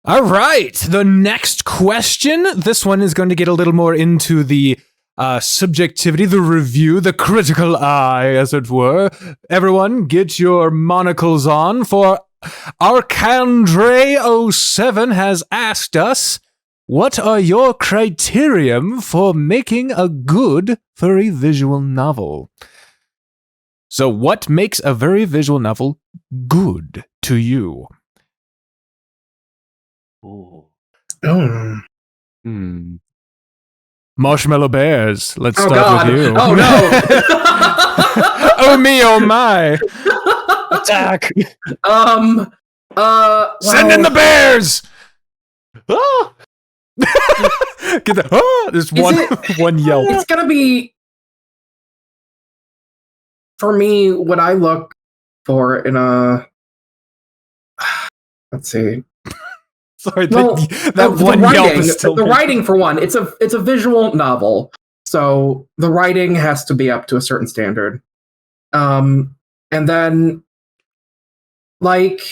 All right. The next question. This one is going to get a little more into the subjectivity, the review, the critical eye, as it were. Everyone, get your monocles on, for Arcandre07 has asked us, what are your criterion for making a good furry visual novel? So what makes a very visual novel good to you? Ooh. Marshmallow Bears, let's start with you. Oh, no. Oh, me, oh, my. Attack. Send in the bears! Ah! Get the, there's one yelp. It's going to be, for me, what I look for in a, let's see. Sorry, Well, that one yelp is still... The writing, for one, it's a visual novel, so the writing has to be up to a certain standard. And then, like,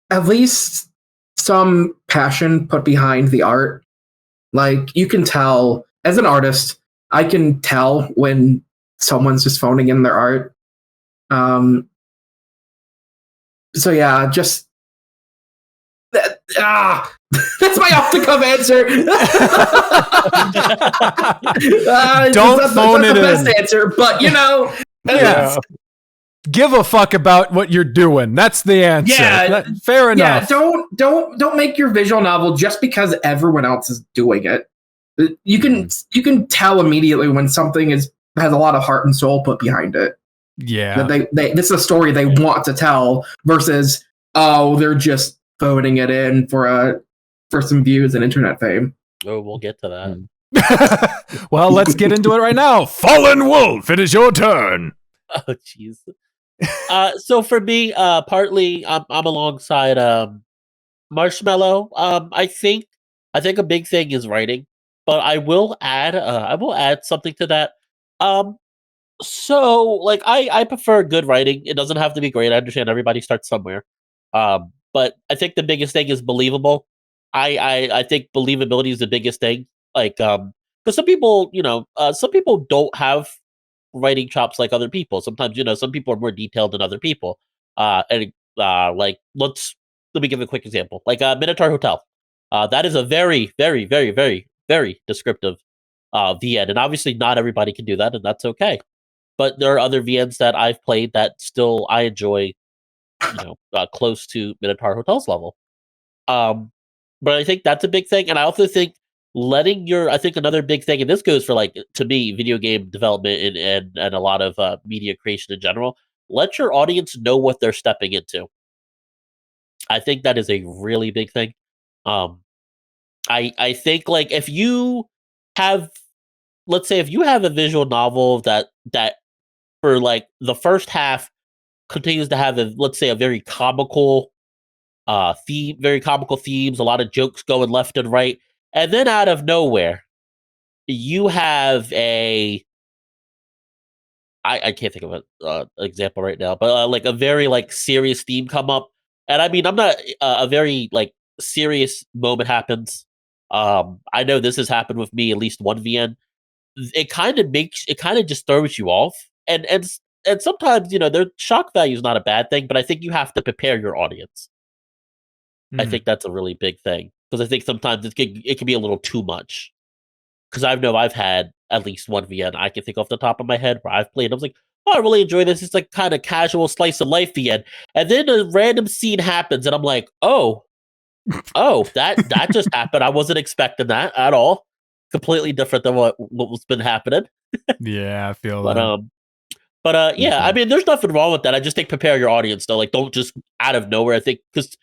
at least some passion put behind the art. Like, you can tell, as an artist, I can tell when someone's just phoning in their art. So yeah, just that's my off-the-cuff answer. Don't phone it in. That's the best answer, but yeah. Give a fuck about what you're doing. That's the answer. Yeah, fair enough. Yeah, don't make your visual novel just because everyone else is doing it. You can tell immediately when something has a lot of heart and soul put behind it. Yeah, that this is a story they want to tell versus they're just phoning it in for some views and internet fame. Oh, we'll get to that. Well, let's get into it right now. Fallenwolf, it is your turn. Oh, jeez. So for me, partly I'm alongside Marshmallow. I think a big thing is writing, but I will add something to that. So, like, I prefer good writing. It doesn't have to be great. I understand everybody starts somewhere. But I think the biggest thing is believable. I think believability is the biggest thing. Like, because some people don't have writing chops like other people. Sometimes, some people are more detailed than other people. Like, let me give a quick example. Like, Minotaur Hotel. That is a very, very, very, very, very descriptive VN, and obviously not everybody can do that, and that's okay. But there are other VNs that I've played that still I enjoy, close to Minotaur Hotel's level. But I think that's a big thing, and I also think I think another big thing, and this goes for, like, to me, video game development and a lot of media creation in general. Let your audience know what they're stepping into. I think that is a really big thing. I think, like, if you have, let's say, if you have a visual novel that for, like, the first half continues to have let's say a very comical very comical themes, a lot of jokes going left and right, and then out of nowhere you have I can't think of an example right now, but like a very, like, serious theme come up, and I mean, I'm not a very, like, serious moment happens. I know this has happened with me at least one VN. It kind of just throws you off, and sometimes, their shock value is not a bad thing, but I think you have to prepare your audience. I think that's a really big thing, because I think sometimes it can be a little too much. Because I've had at least one VN I can think off the top of my head where I've played. I was like, oh, I really enjoy this. It's like kind of casual slice of life VN, and then a random scene happens, and I'm like, oh, that just happened. I wasn't expecting that at all. Completely different than what's been happening. Yeah, I feel that. But yeah, I mean, there's nothing wrong with that. I just think prepare your audience, though. Like, don't just out of nowhere. I think because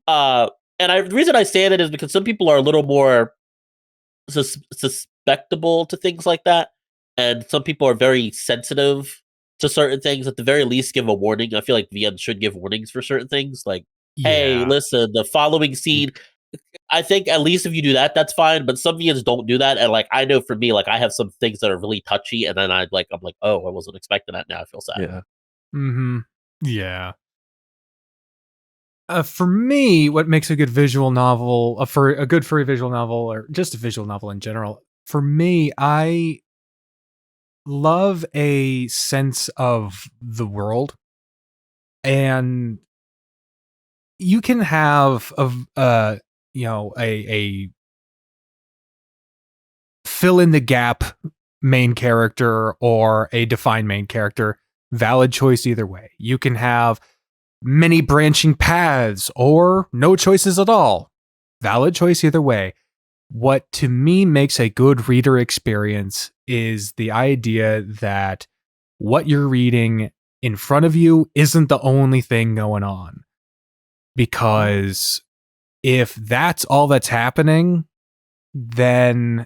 the reason I say that is because some people are a little more susceptible to things like that, and some people are very sensitive to certain things. At the very least, give a warning. I feel like VN should give warnings for certain things, like, hey, listen, the following scene. I think at least if you do that, that's fine. But some VNs don't do that, and, like, I know for me, like, I have some things that are really touchy, and then I'm like, oh, I wasn't expecting that. Now I feel sad. Yeah. Mm-hmm. Yeah. For me, what makes a good visual novel, for a good furry visual novel, or just a visual novel in general, for me, I love a sense of the world, and you can have a fill in the gap main character or a defined main character. Valid choice either way. You can have many branching paths or no choices at all. Valid choice either way. What to me makes a good reader experience is the idea that what you're reading in front of you isn't the only thing going on. Because if that's all that's happening, then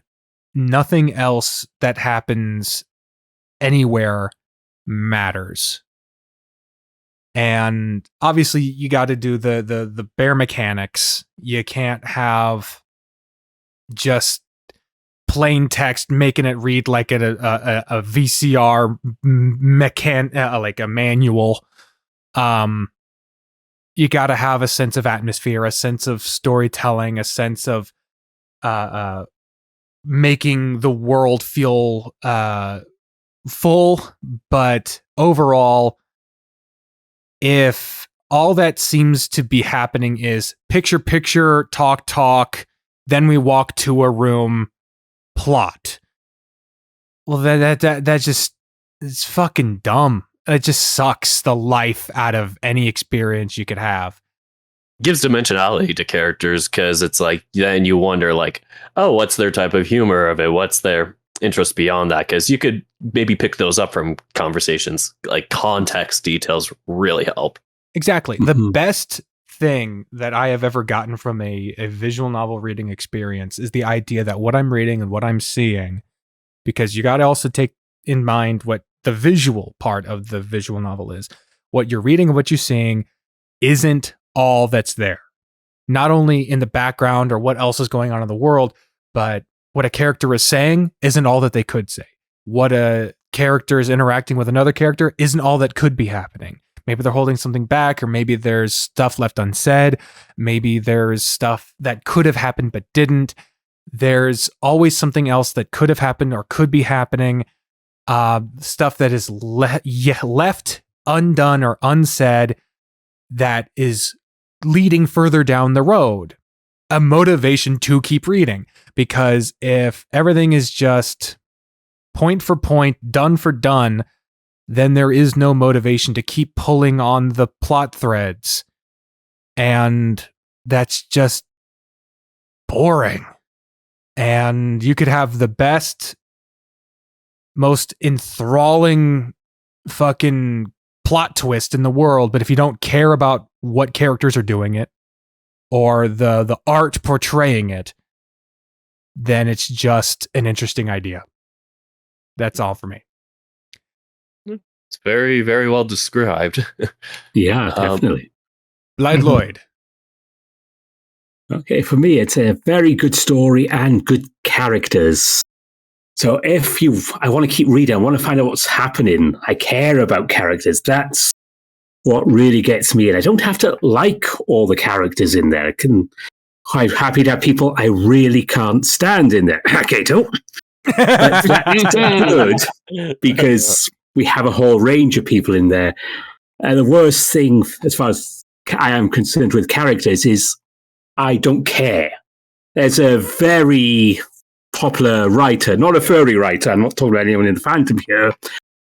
nothing else that happens anywhere matters. And obviously you got to do the bare mechanics. You can't have just plain text making it read like a VCR like a manual. You got to have a sense of atmosphere, a sense of storytelling, a sense of making the world feel full. But overall, if all that seems to be happening is picture, talk, then we walk to a room, plot. Well, that just, it's fucking dumb. It just sucks the life out of any experience you could have. Gives dimensionality to characters, because it's like, then you wonder like, oh, what's their type of humor of it? What's their interest beyond that? Because you could maybe pick those up from conversations. Like context details really help. Exactly. The best thing that I have ever gotten from a visual novel reading experience is the idea that what I'm reading and what I'm seeing, because you got to also take in mind what the visual part of the visual novel is. What you're reading and what you're seeing isn't all that's there. Not only in the background or what else is going on in the world, but what a character is saying isn't all that they could say. What a character is interacting with another character isn't all that could be happening. Maybe they're holding something back, or maybe there's stuff left unsaid. Maybe there's stuff that could have happened but didn't. There's always something else that could have happened or could be happening. Stuff that is left undone or unsaid that is leading further down the road. A motivation to keep reading. Because if everything is just point for point, done for done, then there is no motivation to keep pulling on the plot threads. And that's just boring. And you could have the best, most enthralling fucking plot twist in the world, but if you don't care about what characters are doing it or the art portraying it, then it's just an interesting idea. That's all for me. It's very, very well described. Yeah, definitely. Blaidd Llwyd. Okay, for me, it's a very good story and good characters. So I want to keep reading, I want to find out what's happening. I care about characters. That's what really gets me in. I don't have to like all the characters in there. I can quite happy to have people I really can't stand in there. Kato. But that's good because we have a whole range of people in there. And the worst thing, as far as I am concerned with characters, is I don't care. There's a very popular writer, not a furry writer, I'm not talking about anyone in the fandom here,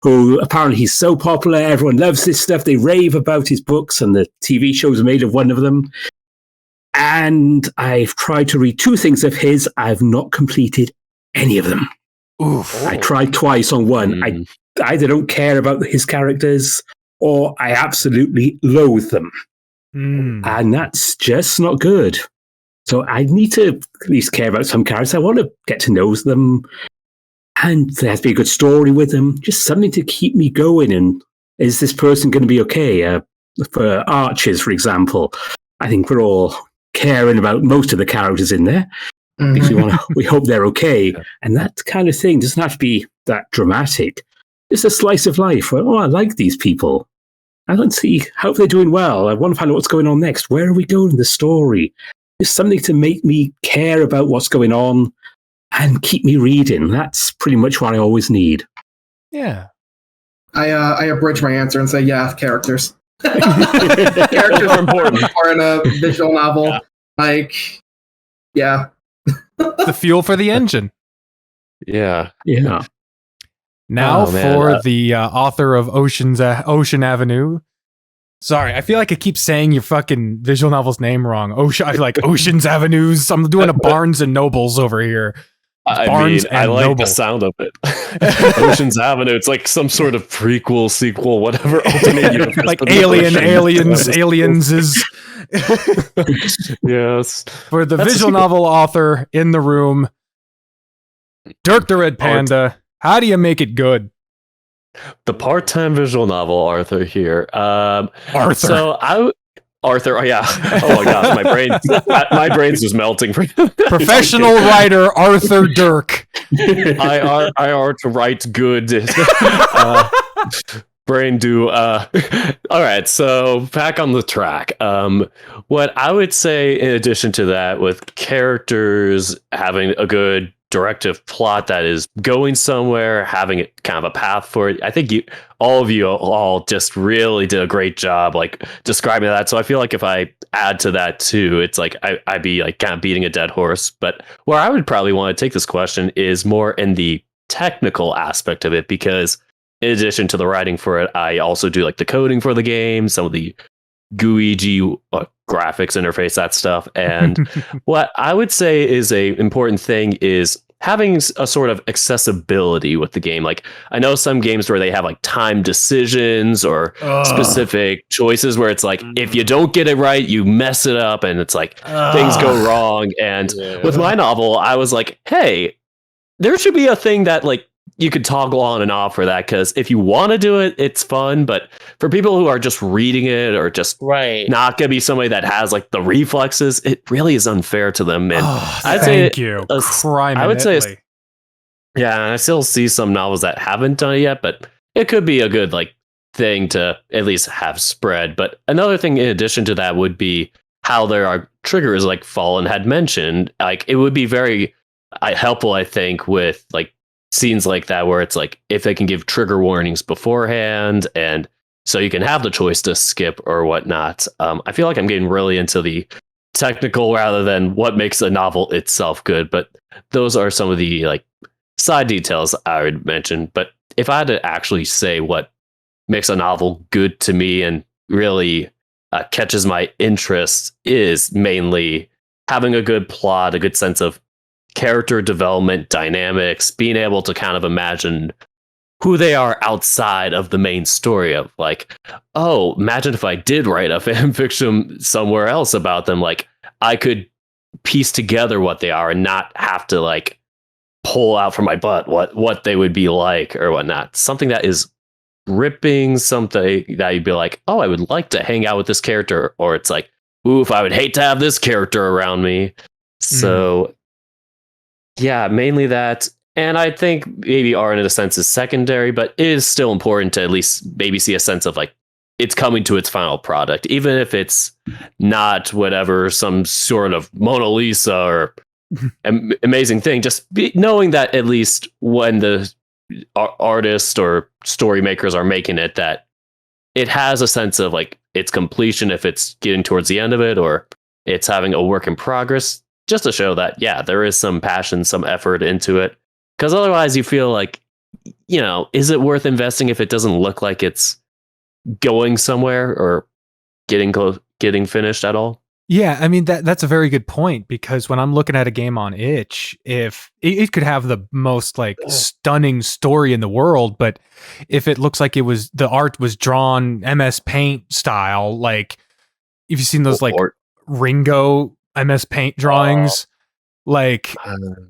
who apparently he's so popular, everyone loves this stuff, they rave about his books, and the TV shows are made of one of them. And I've tried to read 2 things of his. I've not completed any of them. Oof. I tried twice on one. I either don't care about his characters or I absolutely loathe them. And that's just not good. So I need to at least care about some characters. I want to get to know them. And there has to be a good story with them. Just something to keep me going. And is this person going to be okay? For Archers, for example, I think we're all caring about most of the characters in there. Because we hope they're okay. And that kind of thing doesn't have to be that dramatic. It's a slice of life where, I like these people. I don't see. Hope they're doing well. I want to find out what's going on next. Where are we going in the story? Just something to make me care about what's going on and keep me reading. That's pretty much what I always need. Yeah. I abridge my answer and say, yeah, characters. Characters are important or in a visual novel. Yeah. Like, yeah. The fuel for the engine. Yeah. Yeah. Now Oh, man. for the author of Ocean Avenue. Sorry, I feel like I keep saying your fucking visual novel's name wrong. I like Ocean's Avenues. I'm doing a Barnes and Nobles over here. I Barnes mean, I and like Noble. the sound of it. Ocean's Avenue. It's like some sort of prequel, sequel, whatever. Alternate universe, Like but Aliens Ocean. is Yes. for the That's a visual sequel. novel author in the room. Dirk the Red Panda. How do you make it good? The part-time visual novel Arthur here. Arthur. So Arthur. Oh yeah. Oh my gosh, my brain's just melting. Professional writer Arthur Dirk. I are to write good. Brain do. All right, so back on the track. What I would say, in addition to that, with characters having a good directive plot that is going somewhere, having kind of a path for it, I think all of you just really did a great job, like describing that. So I feel like if I add to that too, it's like I'd be like kind of beating a dead horse. But where I would probably want to take this question is more in the technical aspect of it, because in addition to the writing for it, I also do like the coding for the game, some of the GUI graphics interface, that stuff. And what I would say is a important thing is having a sort of accessibility with the game. Like, I know some games where they have like time decisions or specific choices where it's like, if you don't get it right, you mess it up, and it's like things go wrong. And with my novel, I was like, hey, there should be a thing that like you could toggle on and off for that, because if you want to do it, it's fun. But for people who are just reading it or just not gonna be somebody that has like the reflexes, it really is unfair to them. And Thank you. I would say, yeah, and I still see some novels that haven't done it yet, but it could be a good like thing to at least have spread. But another thing in addition to that would be how there are triggers, like Fallen had mentioned. Like, it would be very helpful, I think, with like scenes like that, where it's like if they can give trigger warnings beforehand, and so you can have the choice to skip or whatnot. I feel like I'm getting really into the technical rather than what makes a novel itself good, but those are some of the like side details I would mention. But if I had to actually say what makes a novel good to me and really catches my interest, is mainly having a good plot, a good sense of character development, dynamics, being able to kind of imagine who they are outside of the main story of like, oh, imagine if I did write a fan fiction somewhere else about them. Like, I could piece together what they are and not have to like pull out from my butt what they would be like or whatnot. Something that is gripping, something that you'd be like, oh, I would like to hang out with this character, or it's like, oof, I would hate to have this character around me. So yeah, mainly that. And I think maybe art in a sense is secondary, but it is still important to at least maybe see a sense of like it's coming to its final product, even if it's not whatever, some sort of Mona Lisa or amazing thing. Just knowing that at least when the artists or story makers are making it, that it has a sense of like its completion if it's getting towards the end of it, or it's having a work in progress, just to show that, yeah, there is some passion, some effort into it. Because otherwise you feel like, you know, is it worth investing if it doesn't look like it's going somewhere or getting finished at all? Yeah, I mean, that's a very good point, because when I'm looking at a game on itch, if it could have the most like stunning story in the world, but if it looks like the art was drawn MS Paint style, like if you've seen those like Ringo MS Paint drawings, like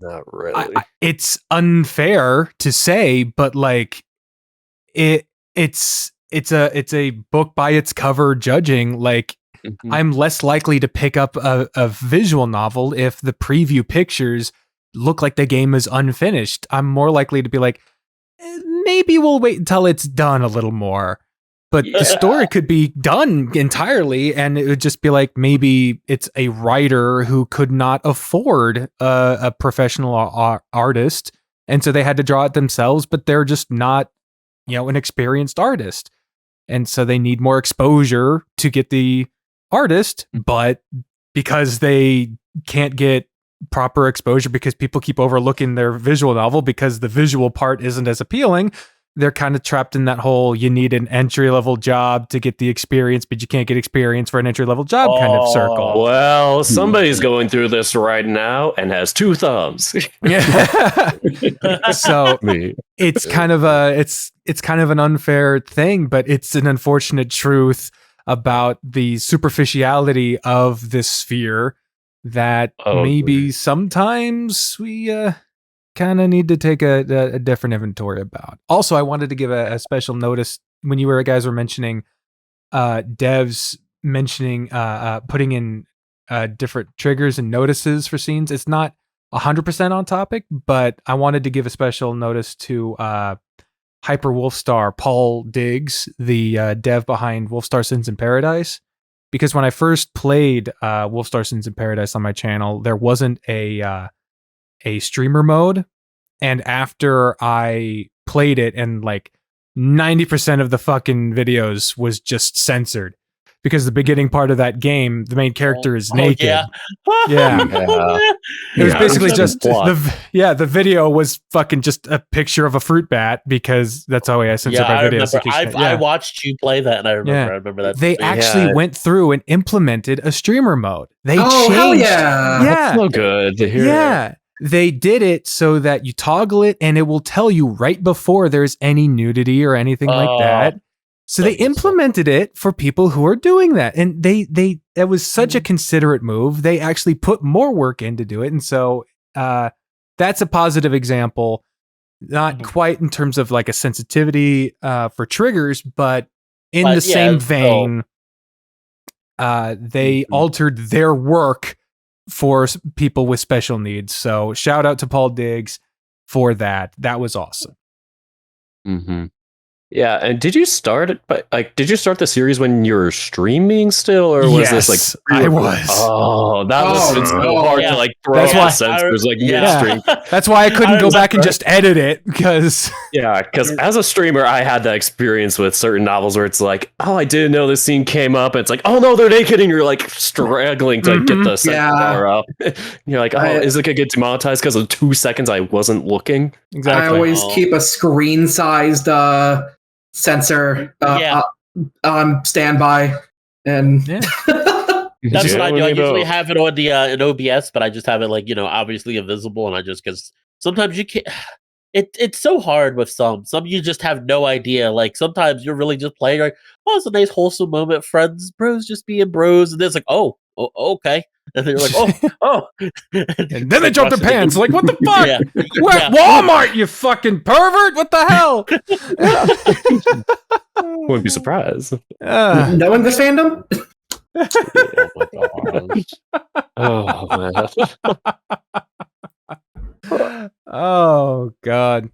not really. it's unfair to say, but like it's a book by its cover judging. Like, I'm less likely to pick up a visual novel if the preview pictures look like the game is unfinished. I'm more likely to be like, maybe we'll wait until it's done a little more. But Yeah. the story could be done entirely, and it would just be like maybe it's a writer who could not afford a professional artist, and so they had to draw it themselves. But they're just not, an experienced artist, and so they need more exposure to get the artist. But because they can't get proper exposure because people keep overlooking their visual novel because the visual part isn't as appealing, they're kind of trapped in that whole you need an entry-level job to get the experience, but you can't get experience for an entry-level job kind of circle. Well, somebody's going through this right now and has 2 thumbs. So Me. it's kind of an unfair thing, but it's an unfortunate truth about the superficiality of this sphere that maybe sometimes we kind of need to take a different inventory about. Also, I wanted to give a special notice when you guys were mentioning devs mentioning putting in different triggers and notices for scenes. It's not 100% on topic, but I wanted to give a special notice to Hyper Wolfstar Paul Diggs, the dev behind Wolfstar Sins in Paradise. Because when I first played Wolfstar Sins in Paradise on my channel, there wasn't a streamer mode, and after I played it, and like 90% of the fucking videos was just censored because the beginning part of that game, the main character is naked. Yeah. It was basically Yeah. just Plot. the video was fucking just a picture of a fruit bat because that's how I censor my I videos. remember. I watched you play that, and I remember that. They actually went through and implemented a streamer mode. They changed. Hell yeah. Yeah. So good to hear. Yeah. They did it so that you toggle it and it will tell you right before there's any nudity or anything like that. So they implemented it for people who are doing that. And it was such a considerate move. They actually put more work in to do it. And so that's a positive example, not quite in terms of like a sensitivity for triggers, but in the same vein, they altered their work for people with special needs. So shout out to Paul Diggs for that. That was awesome. Mm-hmm. Yeah, and did you start it? But did you start the series when you were streaming still, or was this like I was? Oh, that was it's so hard to like throw That's out why- censors like midstream. That's why I couldn't go back and just edit it because Yeah, because as a streamer, I had that experience with certain novels where it's like, oh, I didn't know this scene came up. And it's like, oh no, they're naked, and you're like struggling to get the censor bar up. You're like, oh, is it gonna get demonetized because of 2 seconds I wasn't looking? exactly. I always keep a screen-sized sensor on standby, and Yeah. That's what I do. I You know. usually have it on the in OBS, but I just have it like obviously invisible, and I just because sometimes you can't. It's so hard with some you just have no idea. Like sometimes you're really just playing like, oh, it's a nice wholesome moment, friends, bros, just being bros, and it's like, oh, okay, and they're like, oh, And then they jump their pants. Like, what the fuck? Yeah. We're Yeah. at Walmart, you fucking pervert. What the hell? Wouldn't be surprised. knowing this fandom, Oh man. Oh, God.